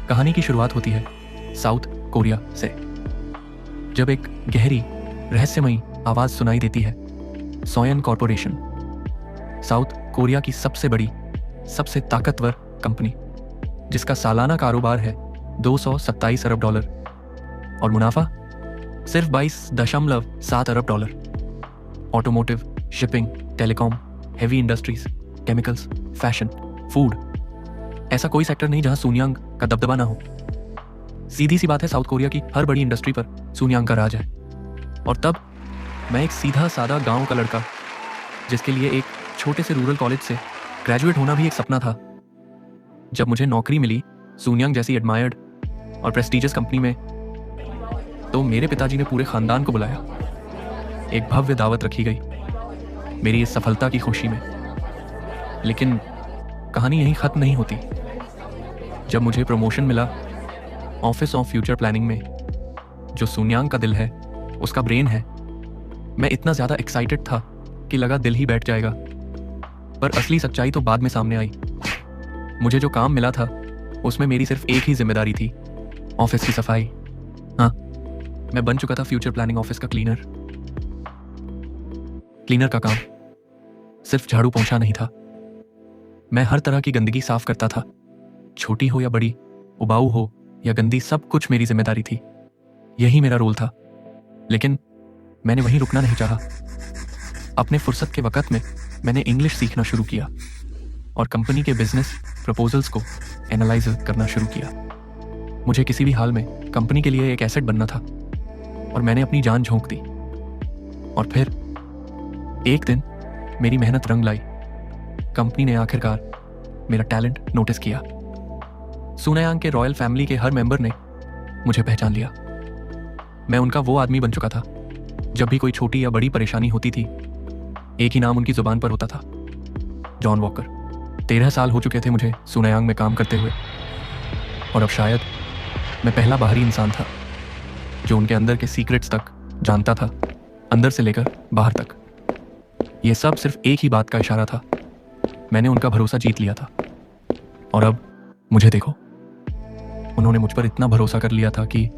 कहानी की शुरुआत होती है साउथ कोरिया से, जब एक गहरी रहस्यमयी आवाज सुनाई देती है। सोयन कॉरपोरेशन, साउथ कोरिया की सबसे बड़ी, सबसे ताकतवर कंपनी, जिसका सालाना कारोबार है $227 अरब और मुनाफा सिर्फ $22.7 अरब। Automotive, shipping, telecom, heavy industries, chemicals, fashion, food, ऐसा कोई सेक्टर नहीं जहां सुनियांग का दबदबा ना हो। सीधी सी बात है, साउथ कोरिया की हर बड़ी इंडस्ट्री पर सुनियांग का राज है। और तब मैं एक सीधा सादा गांव का लड़का, जिसके लिए एक छोटे से रूरल कॉलेज से ग्रेजुएट होना भी एक सपना था, जब मुझे नौकरी मिली सुनियांग जैसी एडमायर्ड और प्रेस्टीजियस कंपनी में, तो मेरे पिताजी ने पूरे खानदान को बुलाया। एक भव्य दावत रखी गई मेरी इस सफलता की खुशी में। लेकिन कहानी यहीं खत्म नहीं होती। जब मुझे प्रमोशन मिला ऑफिस ऑफ फ्यूचर प्लानिंग में, जो सुनियांग का दिल है, उसका ब्रेन है, मैं इतना ज़्यादा एक्साइटेड था कि लगा दिल ही बैठ जाएगा। पर असली सच्चाई तो बाद में सामने आई। मुझे जो काम मिला था उसमें मेरी सिर्फ एक ही जिम्मेदारी थी, ऑफिस की सफाई। हाँ, मैं बन चुका था फ्यूचर प्लानिंग ऑफिस का क्लीनर। क्लीनर का काम सिर्फ झाड़ू पोंछा नहीं था। मैं हर तरह की गंदगी साफ करता था, छोटी हो या बड़ी, उबाऊ हो या गंदी, सब कुछ मेरी जिम्मेदारी थी। यही मेरा रोल था। लेकिन मैंने वहीं रुकना नहीं चाहा। अपने फुर्सत के वक्त में मैंने इंग्लिश सीखना शुरू किया और कंपनी के बिजनेस प्रपोजल्स को एनालाइज करना शुरू किया। मुझे किसी भी हाल में कंपनी के लिए एक एसेट बनना था और मैंने अपनी जान झोंक दी। और फिर एक दिन मेरी मेहनत रंग लाई। कंपनी ने आखिरकार मेरा टैलेंट नोटिस किया। सुनायांग के रॉयल फैमिली के हर मेंबर ने मुझे पहचान लिया। मैं उनका वो आदमी बन चुका था। जब भी कोई छोटी या बड़ी परेशानी होती थी, एक ही नाम उनकी जुबान पर होता था, जॉन वॉकर। 13 साल हो चुके थे मुझे सुनायांग में काम करते हुए, और अब शायद मैं पहला बाहरी इंसान था जो उनके अंदर के सीक्रेट्स तक जानता था, अंदर से लेकर बाहर तक। यह सब सिर्फ एक ही बात का इशारा था, मैंने उनका भरोसा जीत लिया था। और अब मुझे देखो, उन्होंने मुझ पर इतना भरोसा कर लिया था कि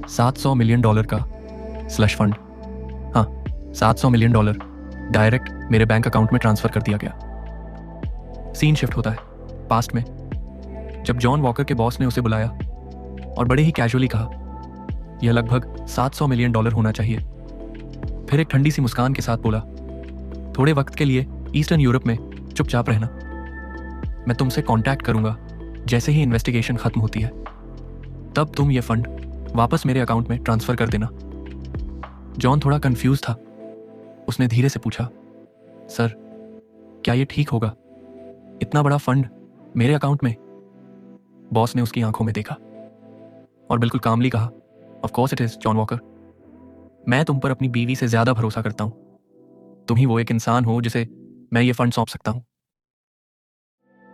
$700 मिलियन का स्लश फंड, हाँ, $700 मिलियन डायरेक्ट मेरे बैंक अकाउंट में ट्रांसफर कर दिया गया। सीन शिफ्ट होता है पास्ट में, जब जॉन वॉकर के बॉस ने उसे बुलाया और बड़े ही कैजुअली कहा, यह लगभग $700 मिलियन होना चाहिए। फिर एक ठंडी सी मुस्कान के साथ बोला, थोड़े वक्त के लिए ईस्टर्न यूरोप में चुपचाप रहना, मैं तुमसे कांटेक्ट करूंगा जैसे ही इन्वेस्टिगेशन खत्म होती है। तब तुम ये फंड वापस मेरे अकाउंट में ट्रांसफर कर देना। जॉन थोड़ा कंफ्यूज था। उसने धीरे से पूछा, सर, क्या ये ठीक होगा, इतना बड़ा फंड मेरे अकाउंट में? बॉस ने उसकी आंखों में देखा और बिल्कुल कामली कहा, of course it is John walker, मैं तुम पर अपनी बीवी से ज्यादा भरोसा करता हूं। तुम ही वो एक इंसान हो जिसे मैं ये फंड सौंप सकता हूं।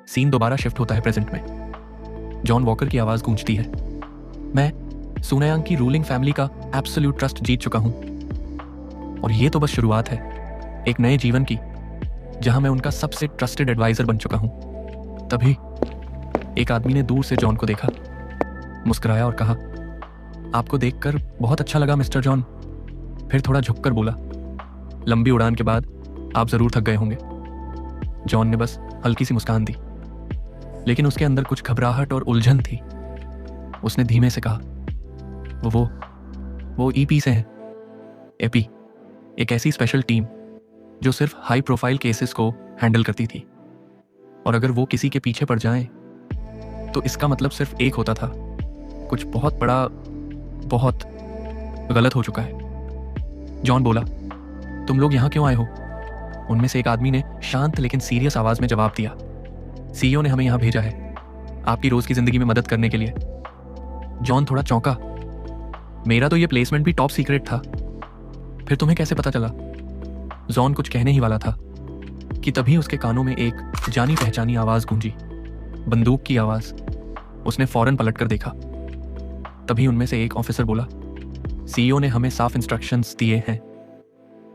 सीन दोबारा शिफ्ट होता है प्रेजेंट में। जॉन वॉकर की आवाज गूंजती है, मैं सुनायांग की रूलिंग फैमिली का एब्सोल्यूट ट्रस्ट जीत चुका हूं, और ये तो बस शुरुआत है एक नए जीवन की, जहां मैं उनका सबसे ट्रस्टेड एडवाइजर बन चुका हूं। तभी एक आदमी ने दूर से जॉन को देखा, मुस्कुराया और कहा, आपको देखकर बहुत अच्छा लगा मिस्टर जॉन। फिर थोड़ा झुककर बोला, लंबी उड़ान के बाद आप जरूर थक गए होंगे। जॉन ने बस हल्की सी मुस्कान दी, लेकिन उसके अंदर कुछ घबराहट और उलझन थी। उसने धीमे से कहा, वो ईपी से हैं। एपी, एक ऐसी स्पेशल टीम जो सिर्फ हाई प्रोफाइल केसेस को हैंडल करती थी, और अगर वो किसी के पीछे पड़ जाएं, तो इसका मतलब सिर्फ एक होता था, कुछ बहुत बड़ा, बहुत गलत हो चुका है। जॉन बोला, तुम लोग यहां क्यों आए हो? उनमें से एक आदमी ने शांत लेकिन सीरियस आवाज में जवाब दिया, सीईओ ने हमें यहां भेजा है आपकी रोज की जिंदगी में मदद करने के लिए। जॉन थोड़ा चौंका, मेरा तो ये प्लेसमेंट भी टॉप सीक्रेट था, फिर तुम्हें कैसे पता चला? जॉन कुछ कहने ही वाला था कि तभी उसके कानों में एक जानी पहचानी आवाज गूंजी, बंदूक की आवाज। उसने फौरन पलटकर देखा। तभी उनमें से एक ऑफिसर बोला, सीईओ ने हमें साफ इंस्ट्रक्शंस दिए हैं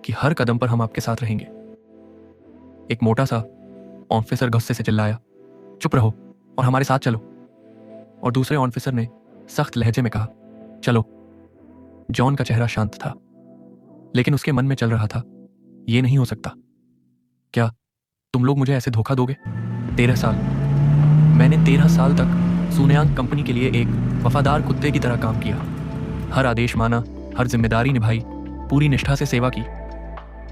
कि हर कदम पर हम आपके साथ रहेंगे। एक मोटा सा ऑफिसर गुस्से से चिल्लाया, चुप रहो और हमारे साथ चलो। और दूसरे ऑफिसर ने सख्त लहजे में कहा, चलो। जॉन का चेहरा शांत था, लेकिन उसके मन में चल रहा था, ये नहीं हो सकता। क्या तुम लोग मुझे ऐसे धोखा दोगे? 13 साल मैंने 13 साल तक सुनयांग कंपनी के लिए एक वफादार कुत्ते की तरह काम किया। हर आदेश माना, हर जिम्मेदारी निभाई, पूरी निष्ठा से सेवा की।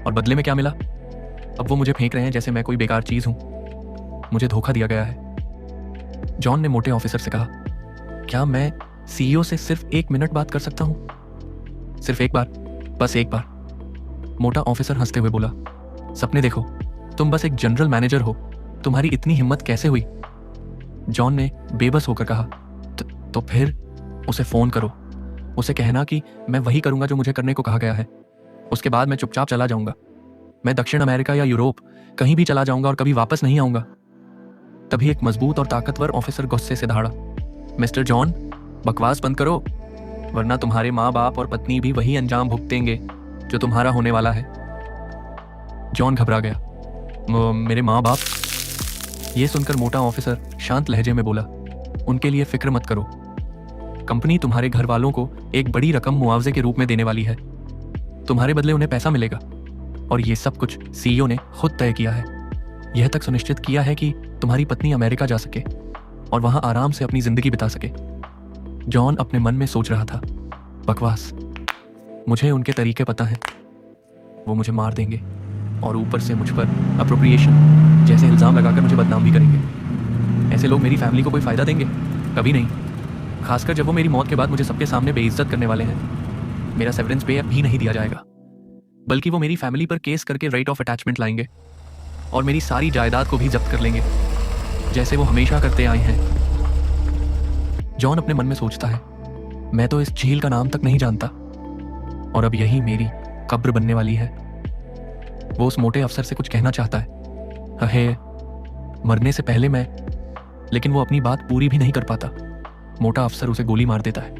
और बदले में क्या मिला? अब वो मुझे फेंक रहे हैं जैसे मैं कोई बेकार चीज हूं। मुझे धोखा दिया गया है। जॉन ने मोटे ऑफिसर से कहा, क्या मैं सीईओ से सिर्फ 1 मिनट बात कर सकता हूं? सिर्फ एक बार, बस एक बार। मोटा ऑफिसर हंसते हुए बोला, सपने देखो, तुम बस एक जनरल मैनेजर हो, तुम्हारी इतनी हिम्मत कैसे हुई? जॉन ने बेबस होकर कहा, तो फिर उसे फोन करो, उसे कहना कि मैं वही करूंगा जो मुझे करने को कहा गया है। उसके बाद मैं चुपचाप चला जाऊंगा। मैं दक्षिण अमेरिका या यूरोप कहीं भी चला जाऊंगा और कभी वापस नहीं आऊंगा। तभी एक मजबूत और ताकतवर ऑफिसर गुस्से से दहाड़ा, मिस्टर जॉन, बकवास बंद करो, वरना तुम्हारे माँ बाप और पत्नी भी वही अंजाम भुगतेंगे जो तुम्हारा होने वाला है। जॉन घबरा गया। मेरे माँ बाप? यह सुनकर मोटा ऑफिसर शांत लहजे में बोला, उनके लिए फिक्र मत करो। कंपनी तुम्हारे घर वालों को एक बड़ी रकम मुआवजे के रूप में देने वाली है। तुम्हारे बदले उन्हें पैसा मिलेगा। और ये सब कुछ सीईओ ने खुद तय किया है। यह तक सुनिश्चित किया है कि तुम्हारी पत्नी अमेरिका जा सके और वहां आराम से अपनी जिंदगी बिता सके। जॉन अपने मन में सोच रहा था, बकवास, मुझे उनके तरीके पता है। वो मुझे मार देंगे और ऊपर से मुझ पर अप्रोप्रिएशन जैसे इल्जाम लगाकर मुझे बदनाम भी करेंगे। ऐसे लोग मेरी फैमिली को कोई फायदा देंगे? कभी नहीं। खासकर जब वो मेरी मौत के बाद मुझे सबके सामने बेइज्जत करने वाले हैं। मेरा सेवरेंस पे भी नहीं दिया जाएगा, बल्कि वो मेरी फैमिली पर केस करके राइट ऑफ अटैचमेंट लाएंगे और मेरी सारी जायदाद को भी जब्त कर लेंगे, जैसे वो हमेशा करते आए हैं। जॉन अपने मन में सोचता है, मैं तो इस झील का नाम तक नहीं जानता और अब यही मेरी कब्र बनने वाली है। वो उस मोटे अफसर से कुछ कहना चाहता है, मरने से पहले मैं, लेकिन वो अपनी बात पूरी भी नहीं कर पाता। मोटा अफसर उसे गोली मार देता है।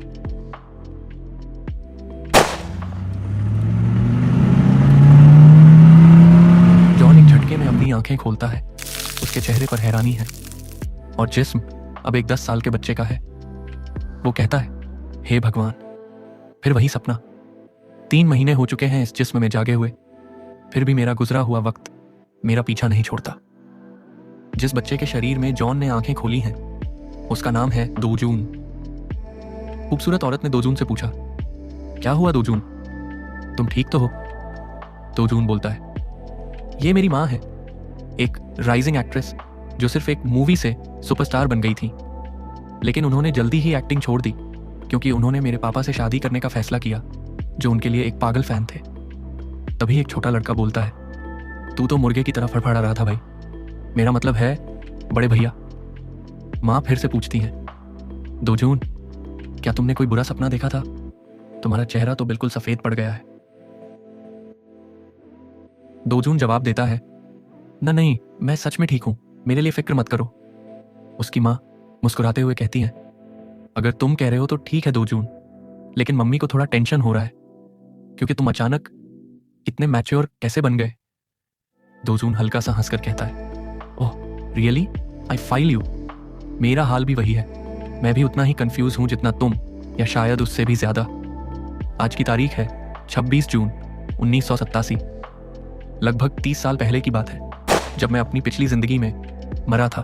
जॉन एक झटके में अपनी आंखें खोलता है। उसके चेहरे पर हैरानी है और जिस्म अब एक 10 साल के बच्चे का है। वो कहता है, हे भगवान, फिर वही सपना। 3 महीने हो चुके हैं इस जिस्म में जागे हुए, फिर भी मेरा गुजरा हुआ वक्त मेरा पीछा नहीं छोड़ता। जिस बच्चे के शरीर में जॉन ने आंखें खोली हैं, उसका नाम है दोजून। खूबसूरत औरत ने दोजून से पूछा, क्या हुआ दोजून, तुम ठीक तो हो? दोजून बोलता है, ये मेरी माँ है, एक राइजिंग एक्ट्रेस जो सिर्फ एक मूवी से सुपरस्टार बन गई थी, लेकिन उन्होंने जल्दी ही एक्टिंग छोड़ दी क्योंकि उन्होंने मेरे पापा से शादी करने का फैसला किया, जो उनके लिए एक पागल फैन थे। तभी एक छोटा लड़का बोलता है, तू तो मुर्गे की तरह फड़फड़ा रहा था भाई, मेरा मतलब है बड़े भैया। माँ फिर से पूछती है, दोजून, क्या तुमने कोई बुरा सपना देखा था? तुम्हारा चेहरा तो बिल्कुल सफेद पड़ गया है। दोजून जवाब देता है, नहीं, मैं सच में ठीक हूं, मेरे लिए फिक्र मत करो। उसकी माँ मुस्कुराते हुए कहती है, अगर तुम कह रहे हो तो ठीक है दोजून, लेकिन मम्मी को थोड़ा टेंशन हो रहा है क्योंकि तुम अचानक इतने मैच्योर कैसे बन गए? दोजून हल्का सा हंसकर कहता है, oh really, I file you. मेरा हाल भी वही है, मैं भी उतना ही कंफ्यूज हूं जितना तुम, या शायद उससे भी ज्यादा। आज की तारीख है 26 जून 1987। लगभग 30 साल पहले की बात है, जब मैं अपनी पिछली जिंदगी में मरा था।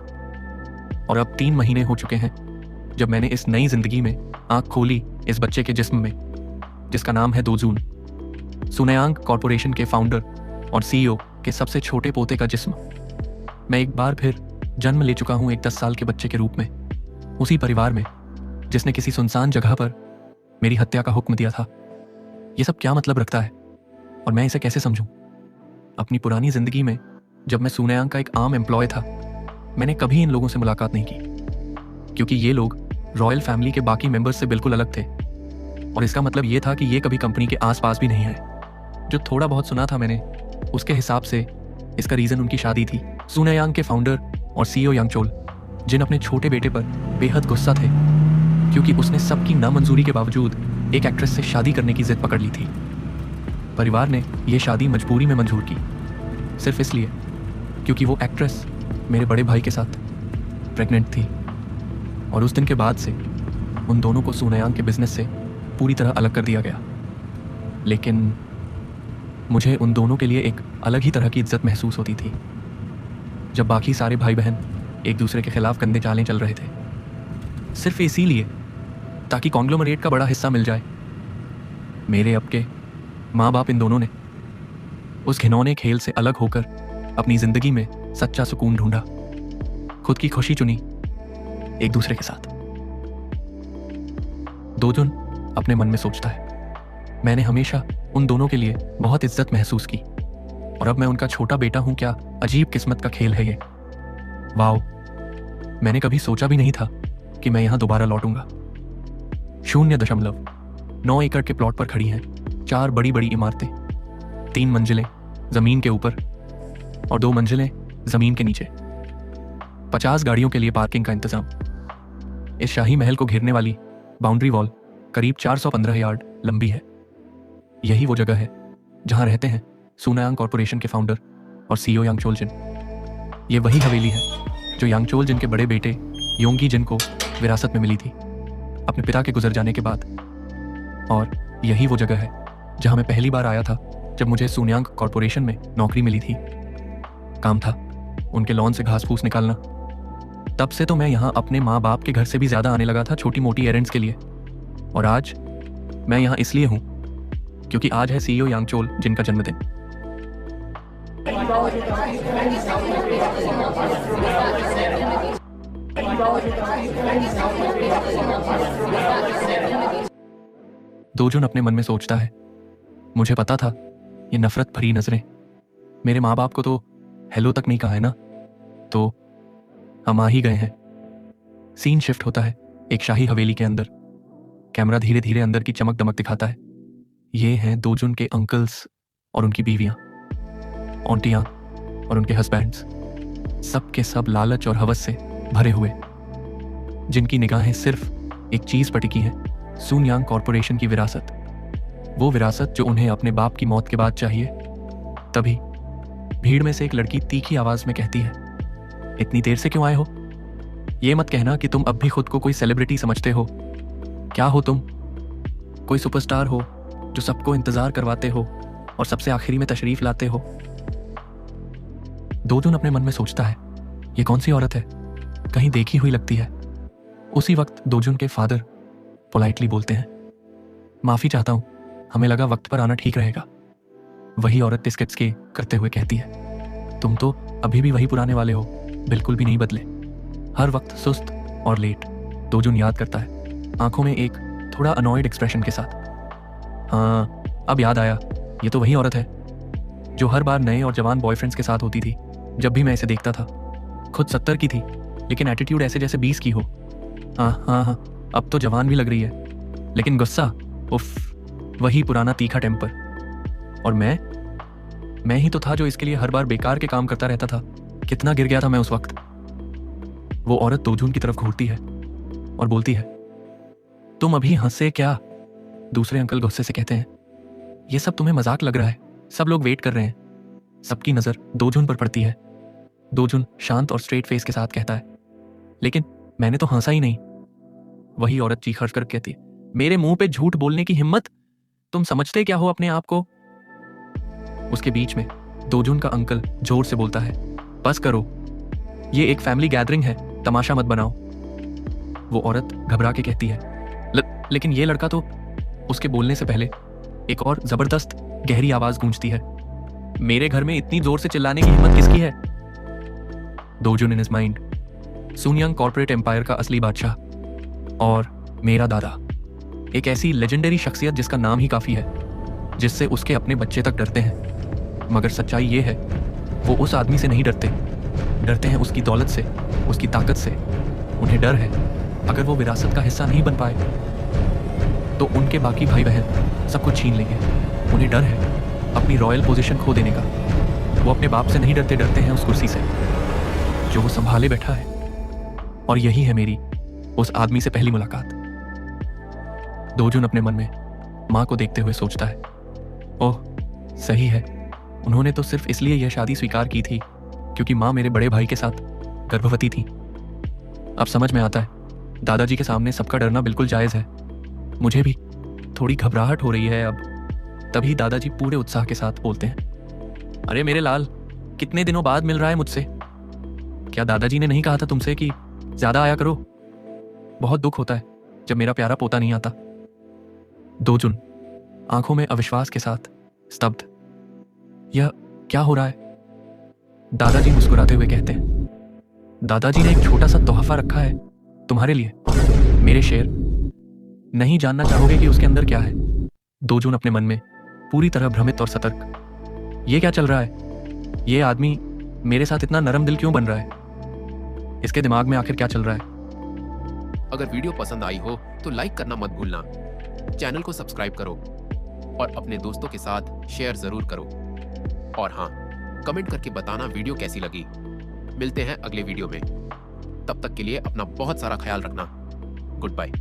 और अब 3 महीने हो चुके हैं जब मैंने इस नई जिंदगी में आंख खोली, इस बच्चे के जिस्म में, जिसका नाम है दोजून। सुनयांग कॉरपोरेशन के फाउंडर और सीईओ के सबसे छोटे पोते का जिस्म। मैं एक बार फिर जन्म ले चुका हूं एक 10 साल के बच्चे के रूप में, उसी परिवार में जिसने किसी सुनसान जगह पर मेरी हत्या का हुक्म दिया था। ये सब क्या मतलब रखता है और मैं इसे कैसे समझूं? अपनी पुरानी जिंदगी में जब मैं सुनयांग का एक आम एम्प्लॉय था, मैंने कभी इन लोगों से मुलाकात नहीं की क्योंकि ये लोग रॉयल फैमिली के बाकी मेंबर्स से बिल्कुल अलग थे। और इसका मतलब ये था कि ये कभी कंपनी के आसपास भी नहीं है। जो थोड़ा बहुत सुना था मैंने, उसके हिसाब से इसका रीजन उनकी शादी थी। सुनयांग के फाउंडर और सीईओ यांगचोल, जिन अपने छोटे बेटे पर बेहद गुस्सा थे क्योंकि उसने सबकी नामंजूरी के बावजूद एक एक्ट्रेस से शादी करने की जिद पकड़ ली थी। परिवार ने यह शादी मजबूरी में मंजूर की, सिर्फ इसलिए क्योंकि वो एक्ट्रेस मेरे बड़े भाई के साथ प्रेग्नेंट थी। और उस दिन के बाद से उन दोनों को सूनयांग के बिजनेस से पूरी तरह अलग कर दिया गया। लेकिन मुझे उन दोनों के लिए एक अलग ही तरह की इज्जत महसूस होती थी। जब बाकी सारे भाई बहन एक दूसरे के खिलाफ गंदे चालें चल रहे थे, सिर्फ इसीलिए ताकि कॉन्ग्लोमरेट का बड़ा हिस्सा मिल जाए, मेरे अब के माँ बाप इन दोनों ने उस घिनौने खेल से अलग होकर अपनी जिंदगी में सच्चा सुकून ढूंढा, खुद की खुशी चुनी एक दूसरे के साथ। दोजुन अपने मन में सोचता है, मैंने हमेशा उन दोनों के लिए बहुत इज्जत महसूस की और अब मैं उनका छोटा बेटा हूं। क्या अजीब किस्मत का खेल है ये। वाओ, मैंने कभी सोचा भी नहीं था कि मैं यहां दोबारा लौटूंगा। 0.9 एकड़ के प्लॉट पर खड़ी हैं 4 बड़ी बड़ी इमारतें, 3 मंजिलें जमीन के ऊपर और 2 मंजिलें जमीन के नीचे। 50 गाड़ियों के लिए पार्किंग का इंतजाम। इस शाही महल को घेरने वाली बाउंड्री वॉल करीब 415 यार्ड लंबी है। यही वो जगह है जहां रहते हैं सूनयांग कॉरपोरेशन के फाउंडर और सीईओ यांगचोल जिन। ये वही हवेली है जो यांगचोल जिन के बड़े बेटे योंगी जिन को विरासत में मिली थी अपने पिता के गुजर जाने के बाद। और यही वो जगह है जहां मैं पहली बार आया था जब मुझे सूनयांग कॉरपोरेशन में नौकरी मिली थी। काम था उनके लॉन से घास फूस निकालना। तब से तो मैं यहाँ अपने माँ बाप के घर से भी ज्यादा आने लगा था छोटी मोटी एरेंड्स के लिए। और आज मैं यहाँ इसलिए हूँ क्योंकि आज है सीईओ यांगचोल जिनका जन्मदिन। दोजुन अपने मन में सोचता है, मुझे पता था ये नफरत भरी नजरें मेरे माँ बाप को तो हेलो तक नहीं कहा है ना, तो हम आ ही गए हैं। सीन शिफ्ट होता है एक शाही हवेली के अंदर। कैमरा धीरे धीरे अंदर की चमक दमक दिखाता है। ये हैं दोजुन के अंकल्स और उनकी बीवियां, ऑन्टियां और उनके हस्बैंड्स, सब के सब लालच और हवस से भरे हुए, जिनकी निगाहें सिर्फ एक चीज पर टिकी हैं, सूनयांग कॉरपोरेशन की विरासत। वो विरासत जो उन्हें अपने बाप की मौत के बाद चाहिए। तभी भीड़ में से एक लड़की तीखी आवाज में कहती है, इतनी देर से क्यों आए हो? ये मत कहना कि तुम अब भी खुद को कोई सेलिब्रिटी समझते हो। क्या हो तुम? कोई सुपरस्टार हो जो सबको इंतजार करवाते हो और सबसे आखिरी में तशरीफ लाते हो? दोजुन अपने मन में सोचता है, ये कौन सी औरत है, कहीं देखी हुई लगती है। उसी वक्त दोजुन के फादर पोलाइटली बोलते हैं, माफी चाहता हूं, हमें लगा वक्त पर आना ठीक रहेगा। वही औरत टिस्केट्स के करते हुए कहती है, तुम तो अभी भी वही पुराने वाले हो, बिल्कुल भी नहीं बदले, हर वक्त सुस्त और लेट। दोजुन याद करता है, आंखों में एक थोड़ा अनॉयड एक्सप्रेशन के साथ। हाँ, अब याद आया, ये तो वही औरत है जो हर बार नए और जवान बॉयफ्रेंड्स के साथ होती थी जब भी मैं इसे देखता था। खुद 70 की थी लेकिन एटीट्यूड ऐसे जैसे 20 की हो। हाँ हाँ हाँ, अब तो जवान भी लग रही है लेकिन गुस्सा, उफ, वही पुराना तीखा टेम्पर। और मैं ही तो था जो इसके लिए हर बार बेकार के काम करता रहता था। कितना गिर गया था मैं उस वक्त। वो औरत दोजुन की तरफ घूरती है और बोलती है, तुम अभी हंसे क्या? दूसरे अंकल गुस्से से कहते हैं, ये सब तुम्हें मजाक लग रहा है, सब लोग वेट कर रहे हैं। सबकी नजर दोजुन पर पड़ती है। दोजुन शांत और स्ट्रेट फेस के साथ कहता है, लेकिन मैंने तो हंसा ही नहीं। वही औरत चीख कर कहती है, मेरे मुंह पे झूठ बोलने की हिम्मत? तुम समझते क्या हो अपने आप को? उसके बीच में दोजुन का अंकल जोर से बोलता है, बस करो, ये एक फैमिली गैदरिंग है, तमाशा मत बनाओ। वो औरत घबरा के कहती है, लेकिन ये लड़का तो। उसके बोलने से पहले एक और जबरदस्त गहरी आवाज गूंजती है, मेरे घर में इतनी जोर से चिल्लाने की हिम्मत किसकी है? Dojun in his mind, Soonyang corporate empire का असली बादशाह और मेरा दादा, एक ऐसी लेजेंडरी शख्सियत जिसका नाम ही काफी है, जिससे उसके अपने बच्चे तक डरते हैं। मगर सच्चाई ये है, वो उस आदमी से नहीं डरते हैं उसकी दौलत से, उसकी ताकत से। उन्हें डर है अगर वो विरासत का हिस्सा नहीं बन पाए तो उनके बाकी भाई बहन सब कुछ छीन लेंगे। उन्हें डर है अपनी रॉयल पोजीशन खो देने का। वो अपने बाप से नहीं डरते हैं उस कुर्सी से जो वो संभाले बैठा है। और यही है मेरी उस आदमी से पहली मुलाकात। दोजुन अपने मन में माँ को देखते हुए सोचता है, ओह सही है, उन्होंने तो सिर्फ इसलिए यह शादी स्वीकार की थी क्योंकि माँ मेरे बड़े भाई के साथ गर्भवती थी। अब समझ में आता है दादाजी के सामने सबका डरना बिल्कुल जायज़ है। मुझे भी थोड़ी घबराहट हो रही है अब। तभी दादाजी पूरे उत्साह के साथ बोलते हैं, अरे मेरे लाल, कितने दिनों बाद मिल रहा है मुझसे। क्या दादाजी ने नहीं कहा था तुमसे कि ज्यादा आया करो? बहुत दुख होता है जब मेरा प्यारा पोता नहीं आता। दोजुन आंखों में अविश्वास के साथ स्तब्ध। यह क्या हो रहा है? दादाजी मुस्कुराते हुए कहते हैं, दादाजी ने एक छोटा सा तोहफा रखा है तुम्हारे लिए, मेरे शेर। नहीं जानना चाहोगे कि उसके अंदर क्या है? दोजुन अपने मन में पूरी तरह भ्रमित और सतर्क। ये क्या चल रहा है? ये आदमी मेरे साथ इतना नरम दिल क्यों बन रहा है? इसके दिमाग में आखिर क्या चल रहा है? अगर वीडियो पसंद आई हो तो लाइक करना मत भूलना, चैनल को सब्सक्राइब करो और अपने दोस्तों के साथ शेयर जरूर करो। और हाँ, कमेंट करके बताना वीडियो कैसी लगी। मिलते हैं अगले वीडियो में। तब तक के लिए अपना बहुत सारा ख्याल रखना। Good bye.